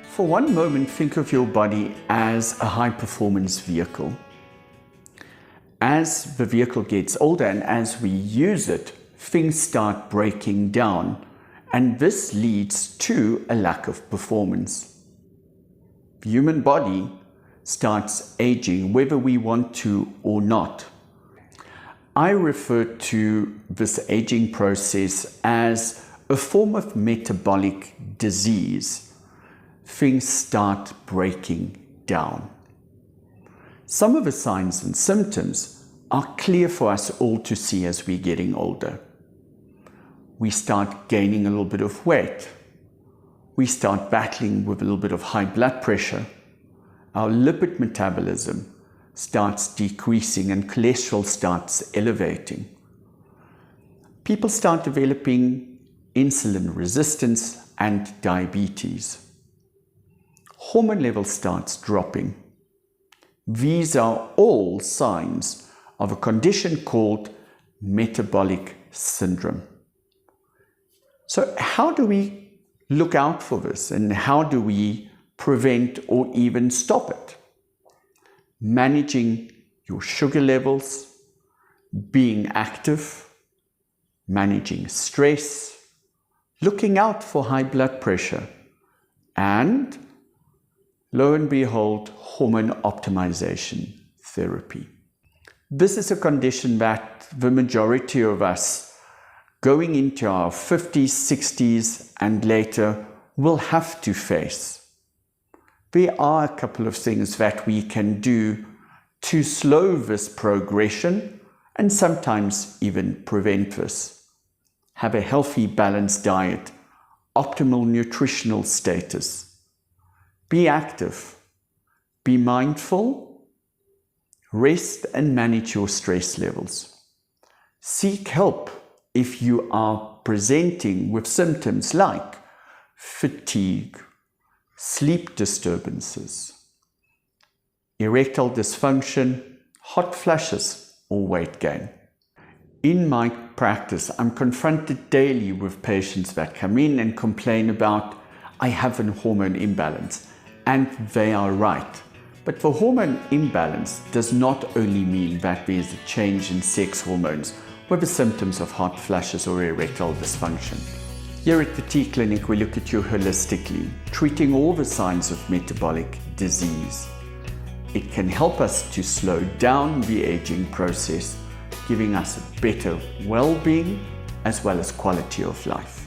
For one moment, think of your body as a high-performance vehicle. As the vehicle gets older and as we use it, things start breaking down, and this leads to a lack of performance. The human body starts aging whether we want to or not. I refer to this aging process as a form of metabolic disease. Things start breaking down. Some of the signs and symptoms are clear for us all to see as we're getting older. We start gaining a little bit of weight. We start battling with a little bit of high blood pressure. Our lipid metabolism starts decreasing and cholesterol starts elevating. People start developing insulin resistance and diabetes. Hormone level starts dropping. These are all signs of a condition called metabolic syndrome. So how do we look out for this, and how do we prevent or even stop it? Managing your sugar levels, being active, managing stress, looking out for high blood pressure, and lo and behold, hormone optimization therapy. This is a condition that the majority of us going into our 50s, 60s and later will have to face. There are a couple of things that we can do to slow this progression and sometimes even prevent this. Have a healthy, balanced diet, optimal nutritional status. Be active, be mindful, rest and manage your stress levels. Seek help if you are presenting with symptoms like fatigue, sleep disturbances, erectile dysfunction, hot flushes, or weight gain. In my practice, I'm confronted daily with patients that come in and complain about, I have a hormone imbalance. And they are right. But the hormone imbalance does not only mean that there is a change in sex hormones with the symptoms of hot flushes or erectile dysfunction. Here at the T Clinic, we look at you holistically, treating all the signs of metabolic disease. It can help us to slow down the aging process, giving us a better well-being as well as quality of life.